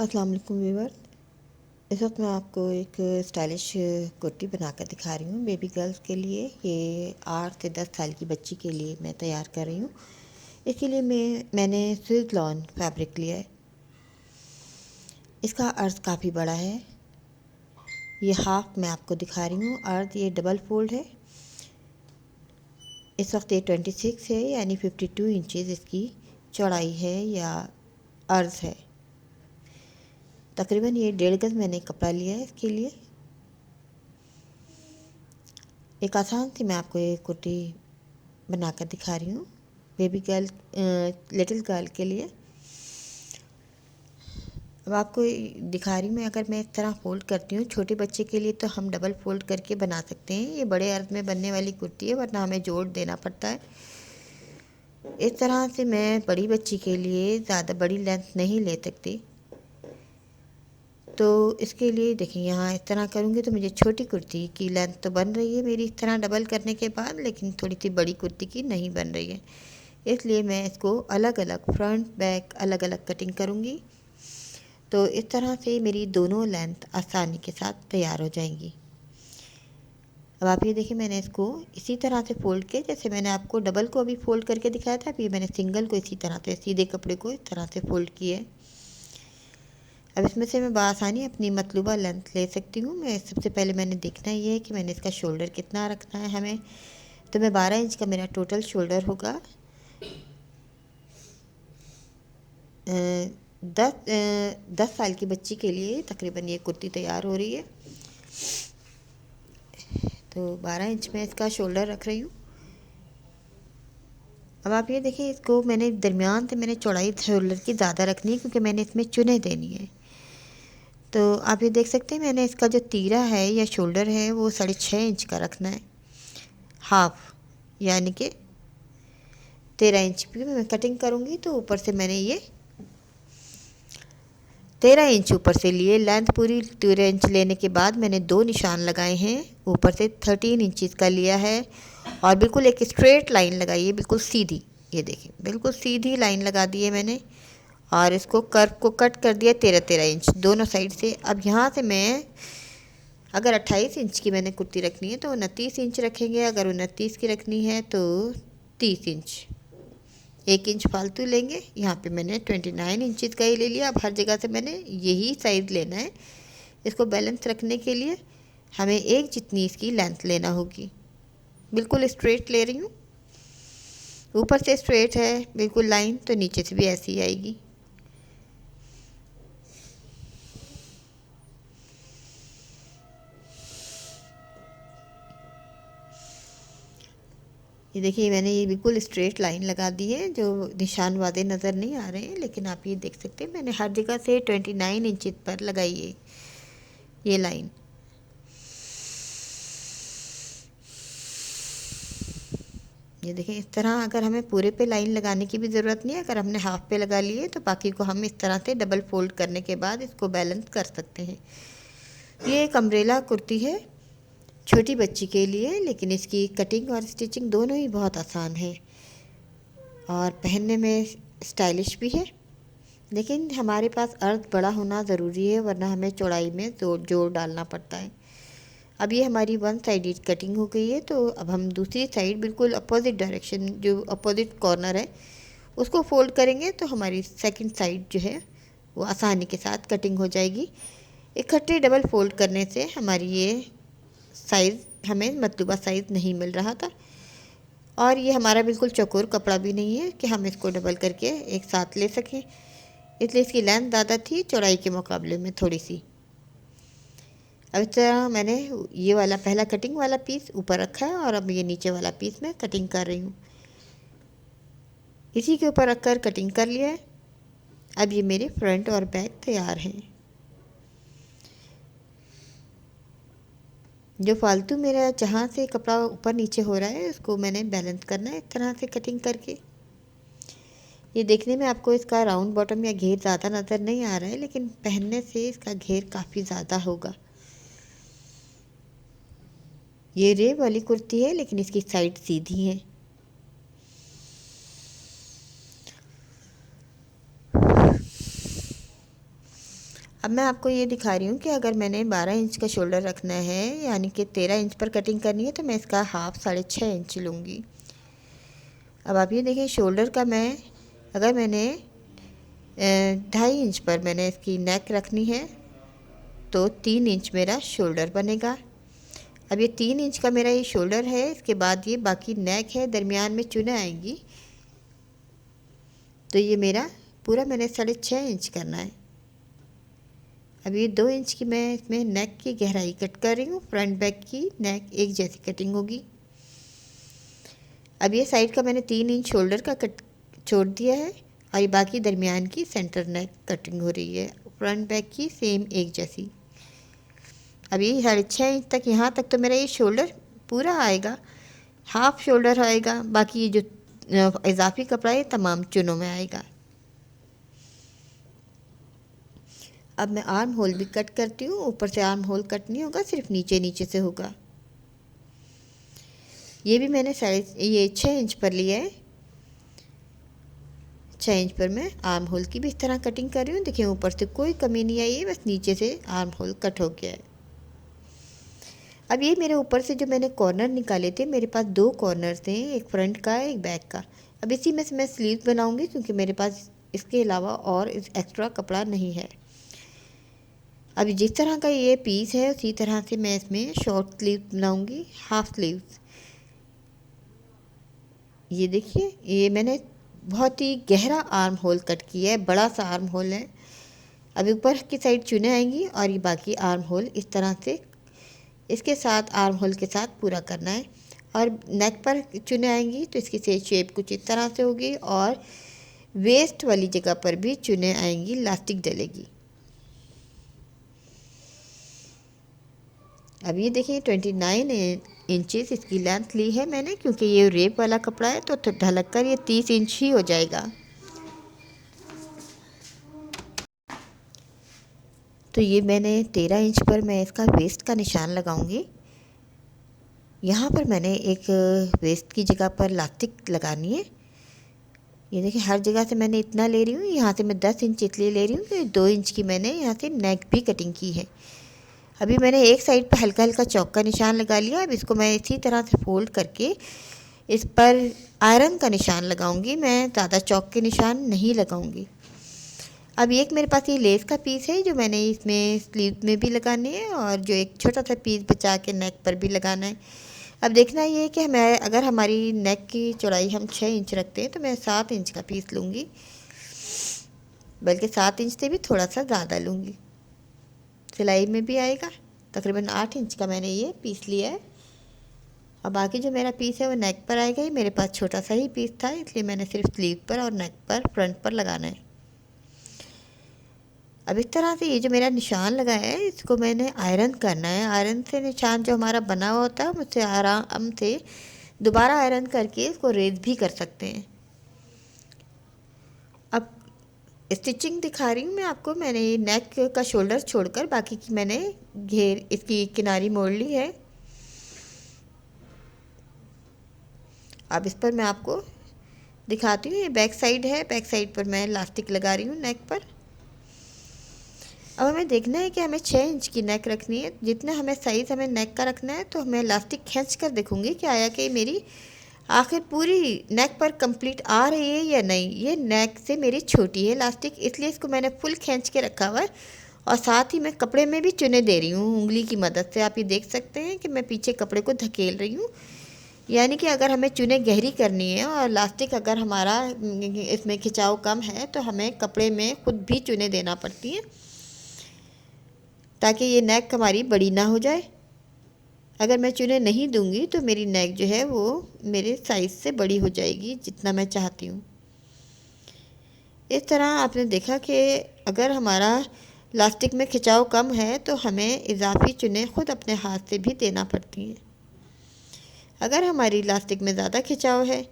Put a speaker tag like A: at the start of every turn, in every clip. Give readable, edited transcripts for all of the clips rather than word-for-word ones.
A: अस्सलाम वालेकुम व्यूअर्स। इस वक्त मैं आपको एक स्टाइलिश कुर्ती बनाकर दिखा रही हूँ बेबी गर्ल्स के लिए। ये 8 से 10 साल की बच्ची के लिए मैं तैयार कर रही हूँ। इसके लिए मैंने स्विस लॉन फैब्रिक लिया है। इसका अर्ज काफ़ी बड़ा है। ये हाफ मैं आपको दिखा रही हूँ। अर्ज ये डबल फोल्ड है। इस वक्त ये 26 है, यानी 52 इंचज़ इसकी चौड़ाई है या अर्ज है। तकरीबन ये 1.5 गज मैंने कपड़ा लिया है इसके लिए। एक आसान सी मैं आपको ये कुर्ती बनाकर दिखा रही हूँ बेबी गर्ल, लिटिल गर्ल के लिए। अब आपको दिखा रही हूँ मैं, अगर मैं इस तरह फ़ोल्ड करती हूँ छोटे बच्चे के लिए तो हम डबल फ़ोल्ड करके बना सकते हैं। ये बड़े अर्ज में बनने वाली कुर्ती है, वरना हमें जोड़ देना पड़ता है। इस तरह से मैं बड़ी बच्ची के लिए ज़्यादा बड़ी लेंथ नहीं ले सकती, तो इसके लिए देखिए यहाँ इस तरह करूँगी तो मुझे छोटी कुर्ती की लेंथ तो बन रही है मेरी इस तरह डबल करने के बाद, लेकिन थोड़ी सी बड़ी कुर्ती की नहीं बन रही है। इसलिए मैं इसको अलग अलग फ्रंट बैक अलग अलग कटिंग करूँगी, तो इस तरह से मेरी दोनों लेंथ आसानी के साथ तैयार हो जाएंगी। अब आप ये देखिए, मैंने इसको इसी तरह से फ़ोल्ड किया जैसे मैंने आपको डबल को अभी फ़ोल्ड करके दिखाया था। अभी मैंने सिंगल को इसी तरह से सीधे कपड़े को इस तरह से फ़ोल्ड किया है। अब इसमें से मैं बआसानी अपनी मतलूबा लेंथ ले सकती हूँ। मैं सबसे पहले मैंने देखना ये है कि मैंने इसका शोल्डर कितना रखना है हमें। तो मैं 12 इंच का मेरा टोटल शोल्डर होगा। 10 साल की बच्ची के लिए तकरीबन ये कुर्ती तैयार हो रही है। तो 12 इंच में इसका शोल्डर रख रही हूँ। अब आप ये देखिए, इसको मैंने दरमियान से मैंने चौड़ाई शोल्डर की ज़्यादा रखनी है क्योंकि मैंने इसमें चुने देनी है। तो आप ये देख सकते हैं मैंने इसका जो तीरा है या शोल्डर है वो 6.5 इंच का रखना है, हाफ यानी कि 13 इंच की मैं कटिंग करूँगी। तो ऊपर से मैंने ये 13 इंच ऊपर से लिए। लेंथ पूरी 13 इंच लेने के बाद मैंने 2 निशान लगाए हैं। ऊपर से 13 इंचज़ का लिया है और बिल्कुल एक स्ट्रेट लाइन लगाई है, बिल्कुल सीधी। ये देखिए बिल्कुल सीधी लाइन लगा दी है मैंने और इसको कर्व को कट कर दिया 13-13 इंच दोनों साइड से। अब यहाँ से मैं अगर 28 इंच की मैंने कुर्ती रखनी है तो 29 इंच रखेंगे, अगर 29 की रखनी है तो 30 इंच, 1 इंच फालतू लेंगे। यहाँ पे मैंने 29 इंचज़ का ही ले लिया। अब हर जगह से मैंने यही साइज़ लेना है। इसको बैलेंस रखने के लिए हमें एक जितनी इसकी लेंथ लेना होगी। बिल्कुल स्ट्रेट ले रही हूँ, ऊपर से स्ट्रेट है बिल्कुल लाइन, तो नीचे से भी ऐसी ही आएगी। ये देखिए मैंने ये बिल्कुल स्ट्रेट लाइन लगा दी है, जो निशान वादे नज़र नहीं आ रहे हैं, लेकिन आप ये देख सकते हैं मैंने हर जगह से 29 इंच पर लगाई है ये लाइन। ये देखें इस तरह, अगर हमें पूरे पे लाइन लगाने की भी ज़रूरत नहीं है, अगर हमने हाफ पे लगा लिए तो बाकी को हम इस तरह से डबल फोल्ड करने के बाद इसको बैलेंस कर सकते हैं। ये एक अम्ब्रेला कुर्ती है छोटी बच्ची के लिए, लेकिन इसकी कटिंग और स्टिचिंग दोनों ही बहुत आसान है और पहनने में स्टाइलिश भी है। लेकिन हमारे पास अर्ज बड़ा होना ज़रूरी है, वरना हमें चौड़ाई में जोड़ डालना पड़ता है। अब ये हमारी वन साइडेड कटिंग हो गई है, तो अब हम दूसरी साइड बिल्कुल अपोजिट डायरेक्शन, जो अपोजिट कॉर्नर है उसको फोल्ड करेंगे तो हमारी सेकंड साइड जो है वो आसानी के साथ कटिंग हो जाएगी। इकट्ठे डबल फोल्ड करने से हमारी ये साइज़ हमें मतलूबा साइज़ नहीं मिल रहा था, और ये हमारा बिल्कुल चौकोर कपड़ा भी नहीं है कि हम इसको डबल करके एक साथ ले सकें, इसलिए इसकी लेंथ ज़्यादा थी चौड़ाई के मुकाबले में थोड़ी सी। अब इस तरह मैंने ये वाला पहला कटिंग वाला पीस ऊपर रखा है और अब ये नीचे वाला पीस मैं कटिंग कर रही हूँ। इसी के ऊपर रखकर कटिंग कर लिया है। अब ये मेरे फ्रंट और बैक तैयार हैं। जो फालतू मेरा जहाँ से कपड़ा ऊपर नीचे हो रहा है उसको मैंने बैलेंस करना है इस तरह से कटिंग करके। ये देखने में आपको इसका राउंड बॉटम या घेर ज़्यादा नज़र नहीं आ रहा है, लेकिन पहनने से इसका घेर काफ़ी ज़्यादा होगा। ये रेब वाली कुर्ती है लेकिन इसकी साइड सीधी है। अब मैं आपको ये दिखा रही हूँ कि अगर मैंने 12 इंच का शोल्डर रखना है यानी कि 13 इंच पर कटिंग करनी है तो मैं इसका हाफ 6.5 इंच लूँगी। अब आप ये देखें शोल्डर का मैं अगर मैंने 2.5 इंच पर मैंने इसकी नेक रखनी है तो 3 इंच मेरा शोल्डर बनेगा। अब ये 3 इंच का मेरा ये शोल्डर है, इसके बाद ये बाकी नेक है, दरमियान में चुने आएंगी तो ये मेरा पूरा मैंने 6.5 इंच करना है। अब ये 2 इंच की मैं इसमें नेक की गहराई कट कर रही हूँ। फ्रंट बैक की नेक एक जैसी कटिंग होगी। अब ये साइड का मैंने 3 इंच शोल्डर का कट छोड़ दिया है और ये बाकी दरमियान की सेंटर नेक कटिंग हो रही है, फ्रंट बैक की सेम एक जैसी। अब ये 6.5 इंच तक, यहाँ तक तो मेरा ये शोल्डर पूरा आएगा, हाफ शोल्डर आएगा, बाकी ये जो इजाफी कपड़ा है तमाम चुनों में आएगा। अब मैं आर्म होल भी कट करती हूँ। ऊपर से आर्म होल कट नहीं होगा, सिर्फ नीचे नीचे से होगा। ये भी मैंने 6 इंच पर लिया है। 6 इंच पर मैं आर्म होल की भी इस तरह कटिंग कर रही हूँ। देखिए ऊपर से कोई कमी नहीं आई है, बस नीचे से आर्म होल कट हो गया है। अब ये मेरे ऊपर से जो मैंने कॉर्नर निकाले थे, मेरे पास 2 कॉर्नर थे, एक फ्रंट का है एक बैक का। अब इसी में से मैं स्लीव बनाऊंगी क्योंकि मेरे पास इसके अलावा और एक्स्ट्रा कपड़ा नहीं है। अब जिस तरह का ये पीस है उसी तरह से मैं इसमें शॉर्ट स्लीव बनाऊंगी, हाफ स्लीव्स। ये देखिए ये मैंने बहुत ही गहरा आर्म होल कट किया है, बड़ा सा आर्म होल है। अब ऊपर की साइड चुने आएंगी और ये बाकी आर्म होल इस तरह से इसके साथ आर्म होल के साथ पूरा करना है। और नेक पर चुने आएंगी तो इसकी शेप कुछ इस तरह से होगी और वेस्ट वाली जगह पर भी चुने आएंगी, इलास्टिक डलेगी। अब ये देखिए 29 इंचेस इसकी लेंथ ली है मैंने, क्योंकि ये रेप वाला कपड़ा है तो ढलक कर ये 30 इंच ही हो जाएगा। तो ये मैंने 13 इंच पर मैं इसका वेस्ट का निशान लगाऊंगी। यहाँ पर मैंने एक वेस्ट की जगह पर इलास्टिक लगानी है। ये देखिए हर जगह से मैंने इतना ले रही हूँ। यहाँ से मैं 10 इंच इसलिए ले रही हूँ कि 2 इंच की मैंने यहाँ से नेक भी कटिंग की है। अभी मैंने एक साइड पर हल्का हल्का चौक का निशान लगा लिया। अब इसको मैं इसी तरह से फोल्ड करके इस पर आयरन का निशान लगाऊंगी। मैं ज़्यादा चौक के निशान नहीं लगाऊंगी। अब एक मेरे पास ये लेस का पीस है जो मैंने इसमें स्लीव में भी लगाने है और जो एक छोटा सा पीस बचा के नेक पर भी लगाना है। अब देखना ये है कि हमें अगर हमारी नेक की चौड़ाई हम 6 इंच रखते हैं तो मैं 7 इंच का पीस लूँगी, बल्कि 7 इंच से भी थोड़ा सा ज़्यादा लूँगी। सिलाई में भी आएगा। तकरीबन 8 इंच का मैंने ये पीस लिया है और बाकी जो मेरा पीस है वो नेक पर आएगा ही। मेरे पास छोटा सा ही पीस था इसलिए मैंने सिर्फ स्लीव पर और नेक पर फ्रंट पर लगाना है। अब इस तरह से ये जो मेरा निशान लगा है इसको मैंने आयरन करना है। आयरन से निशान जो हमारा बना हुआ होता है मुझसे आराम से दोबारा आयरन करके इसको रेज भी कर सकते हैं। अब स्टिचिंग दिखा रही हूँ मैं आपको। मैंने ये नेक का शोल्डर छोड़कर बाकी की मैंने घेर इसकी किनारी मोड़ ली है। अब इस पर मैं आपको दिखाती हूँ। ये बैक साइड है, बैक साइड पर मैं इलास्टिक लगा रही हूँ नेक पर। अब हमें देखना है कि हमें 6 इंच की नेक रखनी है। जितना हमें साइज़ हमें नेक का रखना है तो मैं इलास्टिक खींच कर देखूँगी कि आया कि मेरी आखिर पूरी नेक पर कंप्लीट आ रही है या नहीं। ये नेक से मेरी छोटी है इलास्टिक, इसलिए इसको मैंने फुल खींच के रखा हुआ है और साथ ही मैं कपड़े में भी चुने दे रही हूँ उंगली की मदद से। आप ये देख सकते हैं कि मैं पीछे कपड़े को धकेल रही हूँ। यानी कि अगर हमें चुने गहरी करनी है और इलास्टिक अगर हमारा इसमें खिंचाव कम है तो हमें कपड़े में खुद भी चुने देना पड़ती है ताकि ये नेक हमारी बड़ी ना हो जाए। अगर मैं चुने नहीं दूंगी तो मेरी नेक जो है वो मेरे साइज़ से बड़ी हो जाएगी जितना मैं चाहती हूँ। इस तरह आपने देखा कि अगर हमारा इलास्टिक में खिंचाव कम है तो हमें इजाफी चुने खुद अपने हाथ से भी देना पड़ती हैं। अगर हमारी इलास्टिक में ज़्यादा खिंचाव है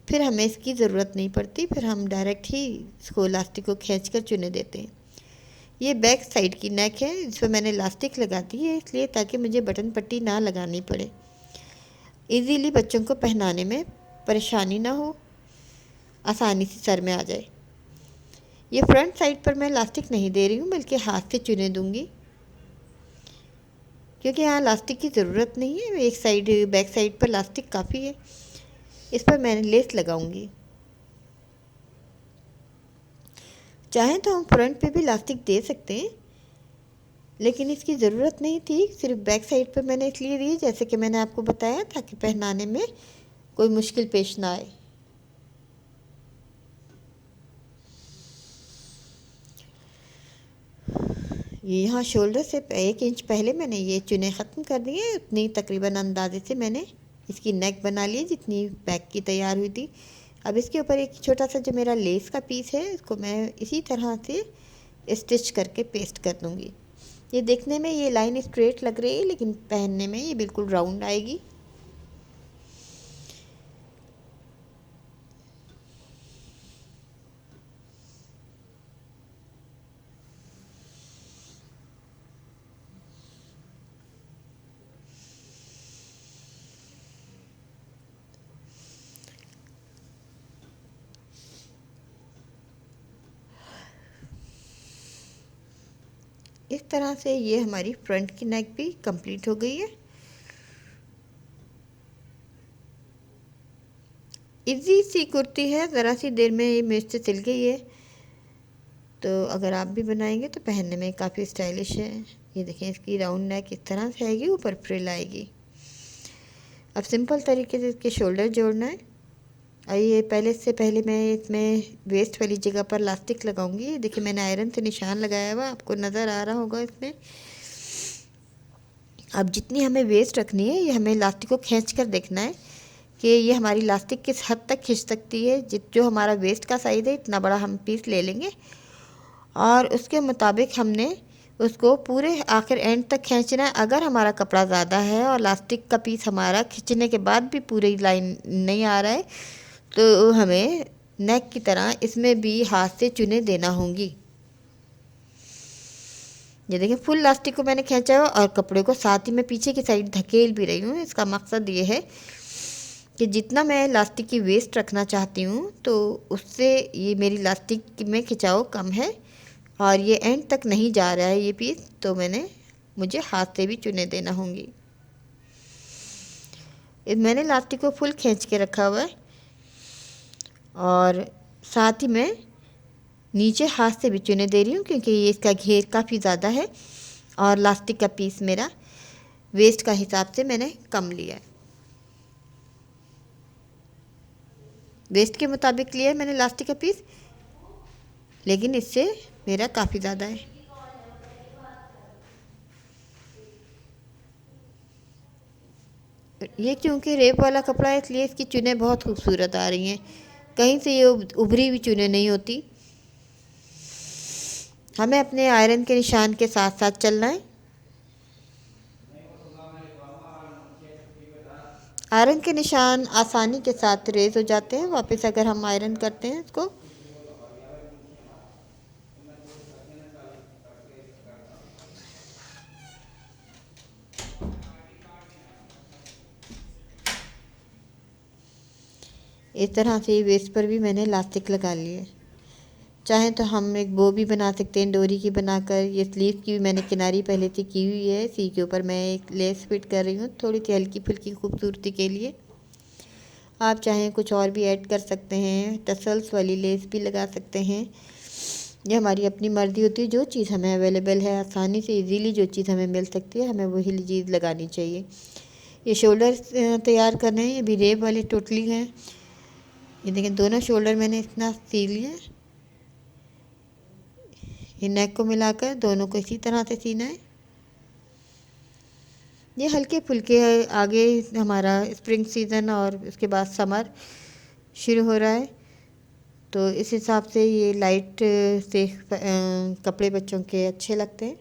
A: फिर हमें इसकी ज़रूरत नहीं पड़ती, फिर हम डायरेक्ट ही इसको इलास्टिक को खींच कर चुने देते हैं। ये बैक साइड की नेक है, इस पर मैंने इलास्टिक लगा दी है इसलिए ताकि मुझे बटन पट्टी ना लगानी पड़े, इजीली बच्चों को पहनाने में परेशानी ना हो, आसानी से सर में आ जाए। ये फ्रंट साइड पर मैं इलास्टिक नहीं दे रही हूँ, बल्कि हाथ से चुने दूँगी, क्योंकि यहाँ इलास्टिक की ज़रूरत नहीं है। एक साइड बैक साइड पर इलास्टिक काफ़ी है। इस पर मैंने लेस लगाऊंगी। चाहें तो हम फ्रंट पे भी इलास्टिक दे सकते हैं, लेकिन इसकी ज़रूरत नहीं थी। सिर्फ बैक साइड पर मैंने इसलिए दी, जैसे कि मैंने आपको बताया, ताकि पहनाने में कोई मुश्किल पेश ना आए। ये यहाँ शोल्डर से 1 इंच पहले मैंने ये चुने ख़त्म कर दिए। उतनी तकरीबन अंदाजे से मैंने इसकी नेक बना ली, जितनी बैक की तैयार हुई थी। अब इसके ऊपर एक छोटा सा जो मेरा लेस का पीस है, इसको मैं इसी तरह से स्टिच करके पेस्ट कर दूँगी। ये देखने में ये लाइन स्ट्रेट लग रही है, लेकिन पहनने में ये बिल्कुल राउंड आएगी। इस तरह से ये हमारी फ्रंट की नेक भी कंप्लीट हो गई है। इजी सी कुर्ती है, ज़रा सी देर में ये मेज से सिल गई है। तो अगर आप भी बनाएंगे तो पहनने में काफ़ी स्टाइलिश है। ये देखें, इसकी राउंड नेक इस तरह से आएगी, ऊपर फ्रिल आएगी। अब सिंपल तरीके से इसके शोल्डर जोड़ना है। आइए, पहले मैं इसमें वेस्ट वाली जगह पर इलास्टिक लगाऊंगी। देखिए, मैंने आयरन से निशान लगाया हुआ, आपको नज़र आ रहा होगा इसमें। अब जितनी हमें वेस्ट रखनी है, ये हमें इलास्टिक को खींच कर देखना है कि ये हमारी इलास्टिक किस हद तक खींच सकती है। जो हमारा वेस्ट का साइज़ है, इतना बड़ा हम पीस ले लेंगे और उसके मुताबिक हमने उसको पूरे आखिर एंड तक खींचना है। अगर हमारा कपड़ा ज़्यादा है और इलास्टिक का पीस हमारा खींचने के बाद भी पूरी लाइन नहीं आ रहा है, तो हमें नेक की तरह इसमें भी हाथ से चुने देना होंगी। ये देखिए, फुल इलास्टिक को मैंने खींचा है और कपड़े को साथ ही मैं पीछे की साइड धकेल भी रही हूँ। इसका मकसद ये है कि जितना मैं इलास्टिक की वेस्ट रखना चाहती हूँ, तो उससे ये मेरी इलास्टिक में खिंचाव कम है और ये एंड तक नहीं जा रहा है ये पीस, तो मुझे हाथ से भी चुने देना होंगी। मैंने इलास्टिक को फुल खींच के रखा हुआ है और साथ ही मैं नीचे हाथ से भी चुने दे रही हूँ, क्योंकि ये इसका घेर काफ़ी ज़्यादा है और इलास्टिक का पीस मेरा वेस्ट का हिसाब से मैंने कम लिया है। वेस्ट के मुताबिक लिया है मैंने इलास्टिक का पीस, लेकिन इससे मेरा काफ़ी ज़्यादा है। ये क्योंकि रेप वाला कपड़ा है, इसलिए इसकी चुनें बहुत खूबसूरत आ रही हैं। कहीं से ये उभरी हुई चुनें नहीं होती। हमें अपने आयरन के निशान के साथ साथ चलना है। आयरन के निशान आसानी के साथ रेज हो जाते हैं वापस, अगर हम आयरन करते हैं इसको। इस तरह से वेस्ट पर भी मैंने इलास्टिक लगा लिए। चाहें तो हम एक बो भी बना सकते हैं डोरी की बनाकर। ये स्लीव की भी मैंने किनारी पहले से की हुई है। सी के ऊपर मैं एक लेस फिट कर रही हूँ, थोड़ी सी हल्की फुल्की खूबसूरती के लिए। आप चाहें कुछ और भी ऐड कर सकते हैं, टसल्स वाली लेस भी लगा सकते हैं। ये हमारी अपनी मर्ज़ी होती है। जो चीज़ हमें अवेलेबल है, आसानी से इजीली जो चीज़ हमें मिल सकती है, हमें वही चीज़ लगानी चाहिए। ये शोल्डर तैयार करने हैं, ये भी रेब वाली टोटली हैं। ये देखें, दोनों शोल्डर मैंने इतना सी लिए। ये नेक को मिलाकर दोनों को इसी तरह से सीना है। ये हल्के फुल्के है। आगे हमारा स्प्रिंग सीज़न और उसके बाद समर शुरू हो रहा है, तो इस हिसाब से ये लाइट से कपड़े बच्चों के अच्छे लगते हैं।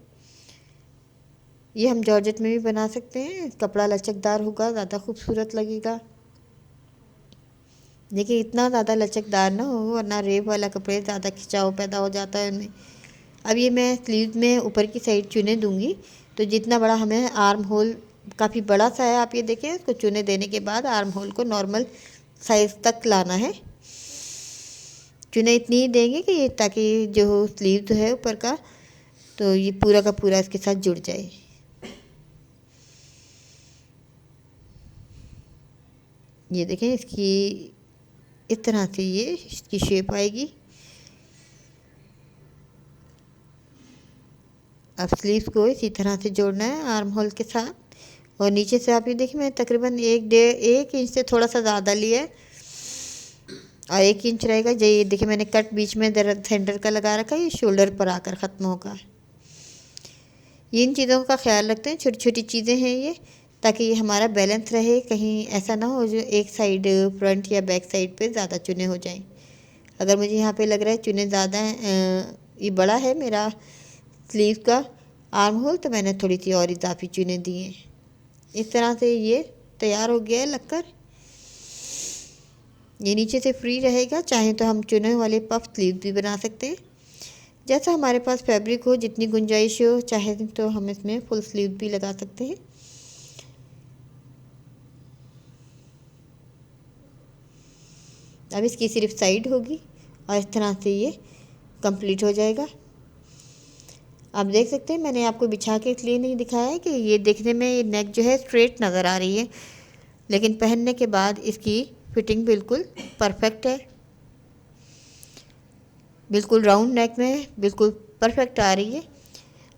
A: ये हम जॉर्जेट में भी बना सकते हैं। कपड़ा लचकदार होगा, ज़्यादा खूबसूरत लगेगा। देखिए, इतना ज़्यादा लचकदार ना हो, वरना रेब वाला कपड़े ज़्यादा खिंचाव पैदा हो जाता है उनमें। अब ये मैं स्लीव में ऊपर की साइड चुने दूंगी, तो जितना बड़ा हमें आर्म होल, काफ़ी बड़ा सा है, आप ये देखें। इसको चुने देने के बाद आर्म होल को नॉर्मल साइज़ तक लाना है। चुने इतनी ही देंगे कि ये ताकि जो स्लीव जो है ऊपर का, तो ये पूरा का पूरा इसके साथ जुड़ जाए। ये देखें, इसकी इस तरह से ये इसकी शेप आएगी। अब स्लीव्स को इसी तरह से जोड़ना है आर्म होल के साथ। और नीचे से आप ये देखिए, मैं तकरीबन 1 इंच से थोड़ा सा ज़्यादा लिया है और 1 इंच रहेगा। ये देखिए, मैंने कट बीच में सेंटर का लगा रखा है, ये शोल्डर पर आकर ख़त्म होगा। इन चीज़ों का ख्याल रखते हैं, छोटी छोटी चीज़ें हैं ये, ताकि ये हमारा बैलेंस रहे। कहीं ऐसा ना हो जो एक साइड फ्रंट या बैक साइड पे ज़्यादा चुने हो जाएं। अगर मुझे यहाँ पे लग रहा है चुने ज़्यादा ये बड़ा है मेरा स्लीव का आर्म होल, तो मैंने थोड़ी सी और इजाफी चुने दिए। इस तरह से ये तैयार हो गया है लगकर। ये नीचे से फ्री रहेगा, चाहे तो हम चुने वाले पफ स्लीव भी बना सकते हैं। जैसा हमारे पास फैब्रिक हो, जितनी गुंजाइश हो, चाहे तो हम इसमें फुल स्लीव भी लगा सकते हैं। अब इसकी सिर्फ साइड होगी और इस तरह से ये कंप्लीट हो जाएगा। आप देख सकते हैं, मैंने आपको बिछा के इसलिए नहीं दिखाया है कि ये देखने में ये नेक जो है स्ट्रेट नज़र आ रही है, लेकिन पहनने के बाद इसकी फिटिंग बिल्कुल परफेक्ट है। बिल्कुल राउंड नेक में बिल्कुल परफेक्ट आ रही है।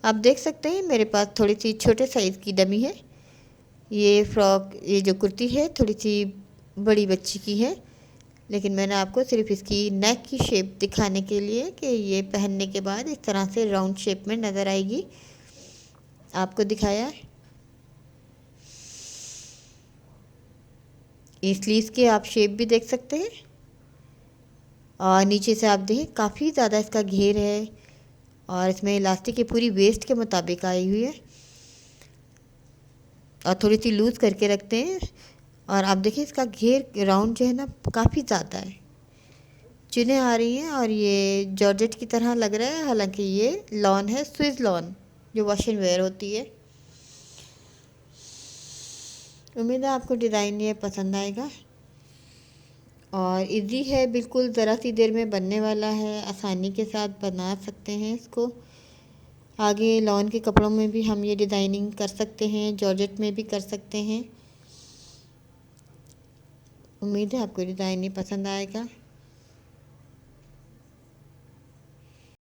A: आप देख सकते हैं मेरे पास थोड़ी सी छोटे साइज़ की डमी है। ये फ्रॉक, ये जो कुर्ती है थोड़ी सी बड़ी बच्ची की है, लेकिन मैंने आपको सिर्फ इसकी नेक की शेप दिखाने के लिए कि ये पहनने के बाद इस तरह से राउंड शेप में नज़र आएगी, आपको दिखाया है। इस स्लीव्स के आप शेप भी देख सकते हैं। और नीचे से आप देखें, काफ़ी ज़्यादा इसका घेर है और इसमें इलास्टिक की पूरी वेस्ट के मुताबिक आई हुई है और थोड़ी सी लूज़ करके रखते हैं। और आप देखिए, इसका घेर राउंड जो है ना काफ़ी ज़्यादा है, चुनें आ रही हैं और ये जॉर्जेट की तरह लग रहा है, हालांकि ये लॉन है, स्विस लॉन जो वॉश एंड वेयर होती है। उम्मीद है आपको डिज़ाइन ये पसंद आएगा और इजी है, बिल्कुल ज़रा सी देर में बनने वाला है, आसानी के साथ बना सकते हैं इसको। आगे लॉन के कपड़ों में भी हम ये डिज़ाइनिंग कर सकते हैं, जॉर्जेट में भी कर सकते हैं। उम्मीद है आपको डिज़ाइन ये पसंद आएगा।